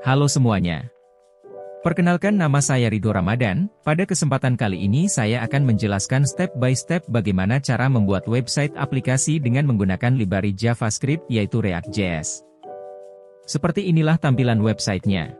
Halo semuanya. Perkenalkan, nama saya Ridho Ramadan. Pada kesempatan kali ini saya akan menjelaskan step by step bagaimana cara membuat website aplikasi dengan menggunakan library JavaScript yaitu React.js. Seperti inilah tampilan websitenya.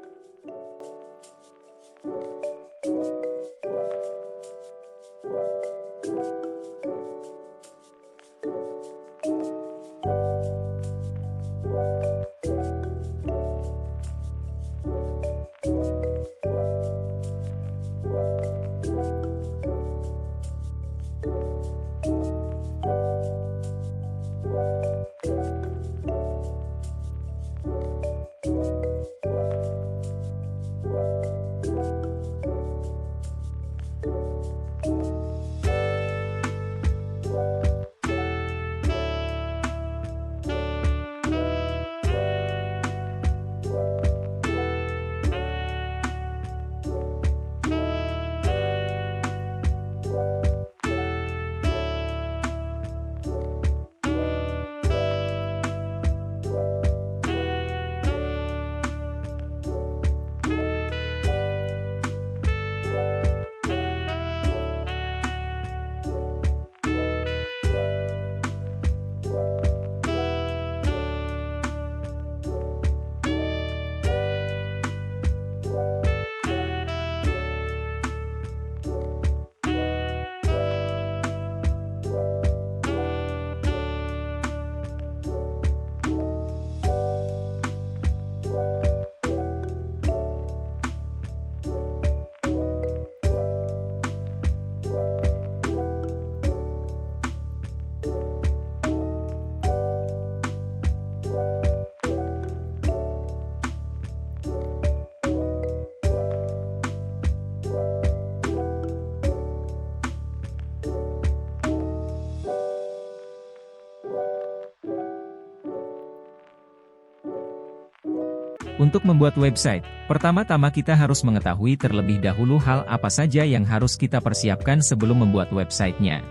Untuk membuat website, pertama-tama kita harus mengetahui terlebih dahulu hal apa saja yang harus kita persiapkan sebelum membuat websitenya.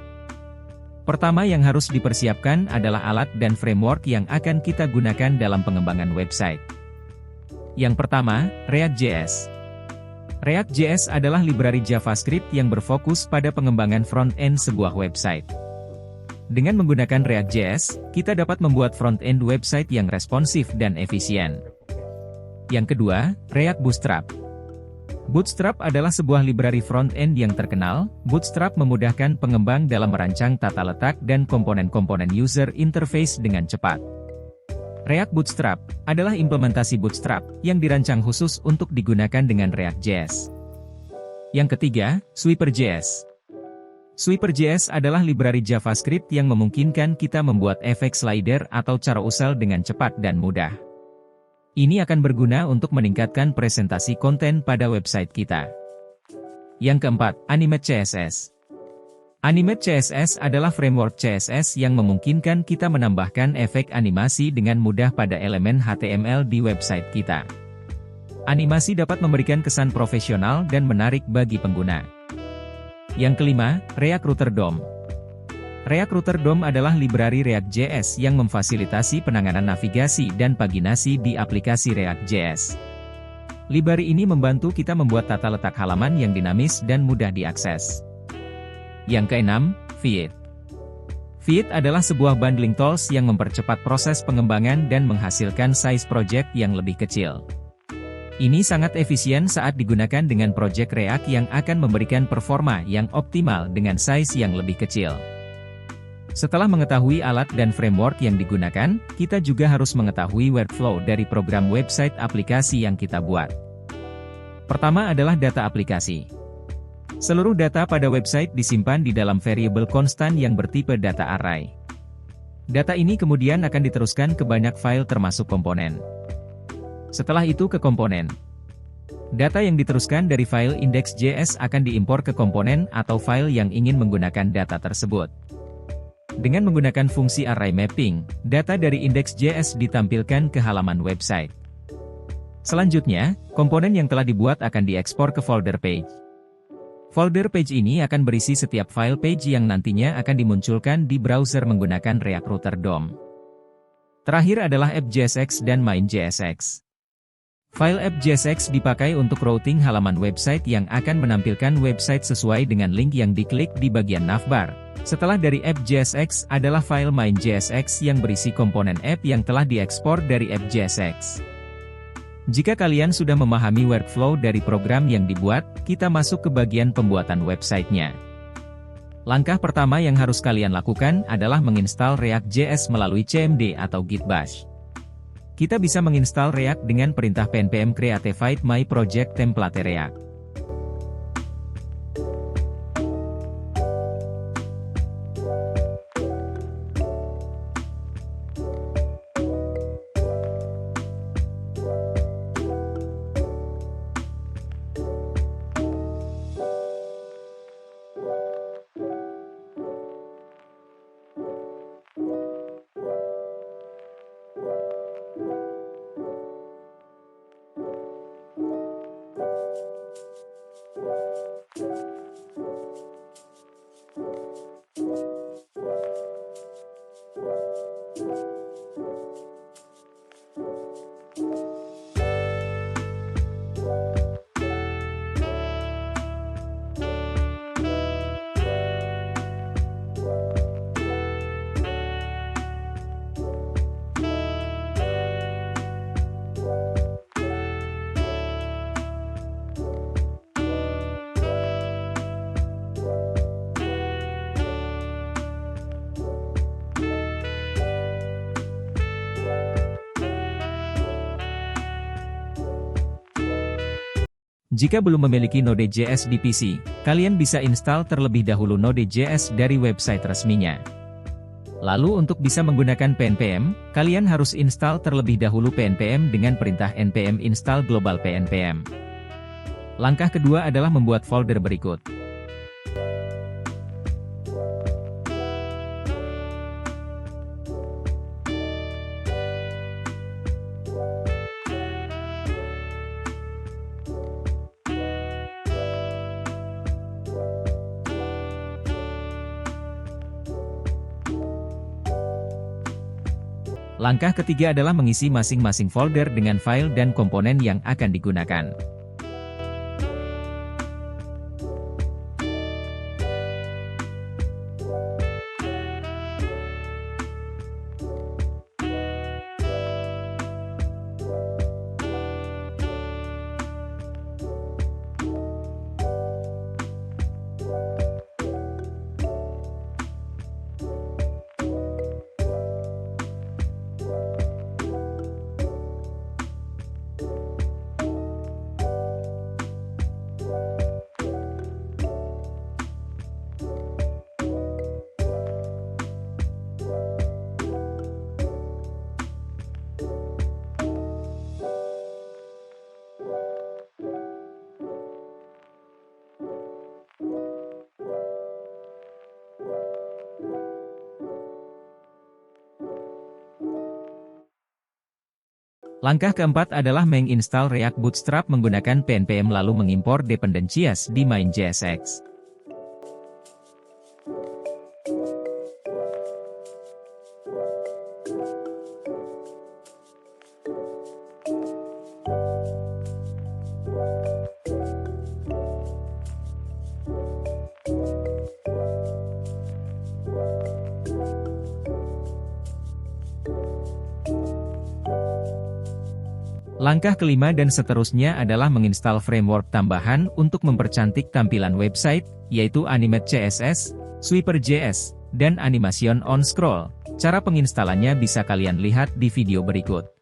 Pertama yang harus dipersiapkan adalah alat dan framework yang akan kita gunakan dalam pengembangan website. Yang pertama, React.js. React.js adalah library JavaScript yang berfokus pada pengembangan front-end sebuah website. Dengan menggunakan React.js, kita dapat membuat front-end website yang responsif dan efisien. Yang kedua, React Bootstrap. Bootstrap adalah sebuah library front-end yang terkenal. Bootstrap memudahkan pengembang dalam merancang tata letak dan komponen-komponen user interface dengan cepat. React Bootstrap adalah implementasi Bootstrap yang dirancang khusus untuk digunakan dengan React.js. Yang ketiga, Sweeper.js. Sweeper.js adalah library JavaScript yang memungkinkan kita membuat efek slider atau carousel dengan cepat dan mudah. Ini akan berguna untuk meningkatkan presentasi konten pada website kita. Yang keempat, Animate.css. Animate.css adalah framework CSS yang memungkinkan kita menambahkan efek animasi dengan mudah pada elemen HTML di website kita. Animasi dapat memberikan kesan profesional dan menarik bagi pengguna. Yang kelima, React Router DOM. React Router DOM adalah library React.js yang memfasilitasi penanganan navigasi dan paginasi di aplikasi React.js. Library ini membantu kita membuat tata letak halaman yang dinamis dan mudah diakses. Yang keenam, Vite. Vite adalah sebuah bundling tools yang mempercepat proses pengembangan dan menghasilkan size project yang lebih kecil. Ini sangat efisien saat digunakan dengan project React yang akan memberikan performa yang optimal dengan size yang lebih kecil. Setelah mengetahui alat dan framework yang digunakan, kita juga harus mengetahui workflow dari program website aplikasi yang kita buat. Pertama adalah data aplikasi. Seluruh data pada website disimpan di dalam variabel konstan yang bertipe data array. Data ini kemudian akan diteruskan ke banyak file termasuk komponen. Setelah itu ke komponen. Data yang diteruskan dari file index.js akan diimpor ke komponen atau file yang ingin menggunakan data tersebut. Dengan menggunakan fungsi array mapping, data dari index.js ditampilkan ke halaman website. Selanjutnya, komponen yang telah dibuat akan diekspor ke folder page. Folder page ini akan berisi setiap file page yang nantinya akan dimunculkan di browser menggunakan React Router DOM. Terakhir adalah app.jsx dan main.jsx. File app JSX dipakai untuk routing halaman website yang akan menampilkan website sesuai dengan link yang diklik di bagian navbar. Setelah dari app JSX adalah file main.jsx yang berisi komponen app yang telah diekspor dari app JSX. Jika kalian sudah memahami workflow dari program yang dibuat, kita masuk ke bagian pembuatan websitenya. Langkah pertama yang harus kalian lakukan adalah menginstal React.js melalui cmd atau git bash. Kita bisa menginstal React dengan perintah npm creativate my project template React. Jika belum memiliki Node.js di PC, kalian bisa install terlebih dahulu Node.js dari website resminya. Lalu untuk bisa menggunakan pnpm, kalian harus install terlebih dahulu pnpm dengan perintah npm install global pnpm. Langkah kedua adalah membuat folder berikut. Langkah ketiga adalah mengisi masing-masing folder dengan file dan komponen yang akan digunakan. Langkah keempat adalah menginstal React Bootstrap menggunakan pnpm lalu mengimpor dependencies di main.jsx. Langkah kelima dan seterusnya adalah menginstal framework tambahan untuk mempercantik tampilan website, yaitu Animate CSS, Sweeper.js, dan Animation on Scroll. Cara penginstalannya bisa kalian lihat di video berikut.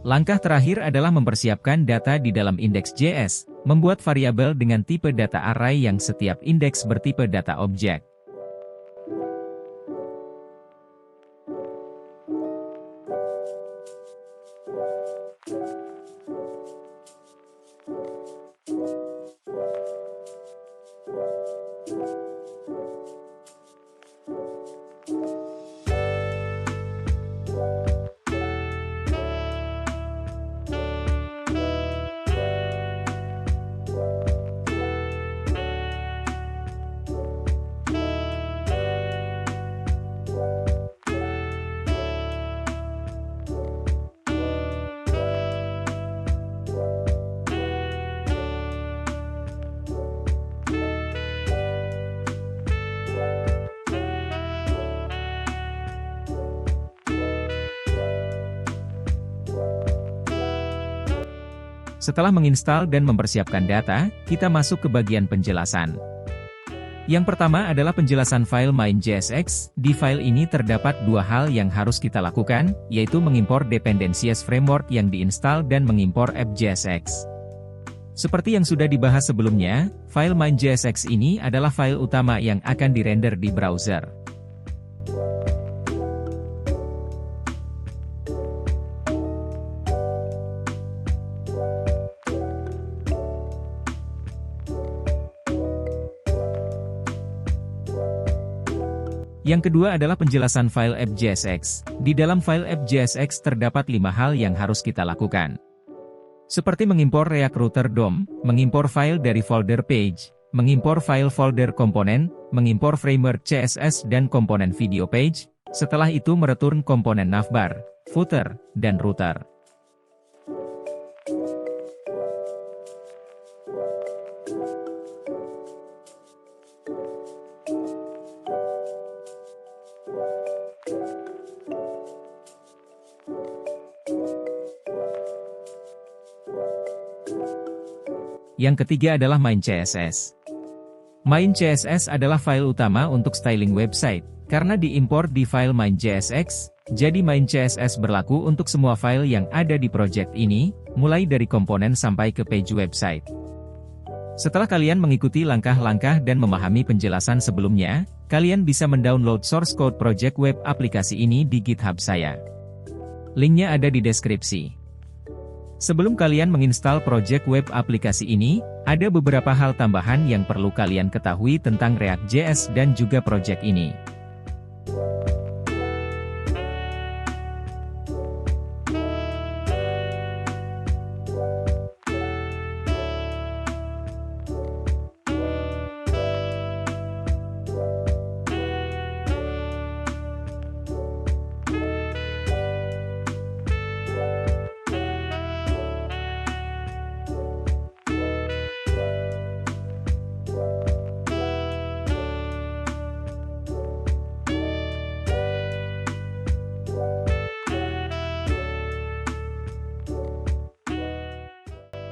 Langkah terakhir adalah mempersiapkan data di dalam index.js, membuat variabel dengan tipe data array yang setiap indeks bertipe data objek. Setelah menginstal dan mempersiapkan data, kita masuk ke bagian penjelasan. Yang pertama adalah penjelasan file main.jsx. Di file ini terdapat dua hal yang harus kita lakukan, yaitu mengimpor dependencies framework yang diinstal dan mengimpor app.jsx. Seperti yang sudah dibahas sebelumnya, file main.jsx ini adalah file utama yang akan dirender di browser. Yang kedua adalah penjelasan file app.jsx. Di dalam file app.jsx terdapat 5 hal yang harus kita lakukan. Seperti mengimpor React Router DOM, mengimpor file dari folder page, mengimpor file folder komponen, mengimpor framework CSS dan komponen video page, setelah itu mereturn komponen navbar, footer, dan router. Yang ketiga adalah main.css. Main.css adalah file utama untuk styling website, karena diimpor di file main.jsx, jadi main.css berlaku untuk semua file yang ada di project ini, mulai dari komponen sampai ke page website. Setelah kalian mengikuti langkah-langkah dan memahami penjelasan sebelumnya, kalian bisa mendownload source code project web aplikasi ini di GitHub saya. Linknya ada di deskripsi. Sebelum kalian menginstal project web aplikasi ini, ada beberapa hal tambahan yang perlu kalian ketahui tentang React.js dan juga project ini.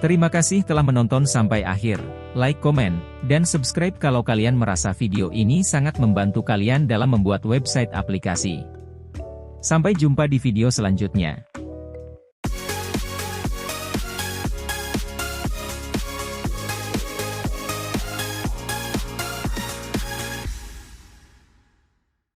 Terima kasih telah menonton sampai akhir. Like, komen, dan subscribe kalau kalian merasa video ini sangat membantu kalian dalam membuat website aplikasi. Sampai jumpa di video selanjutnya.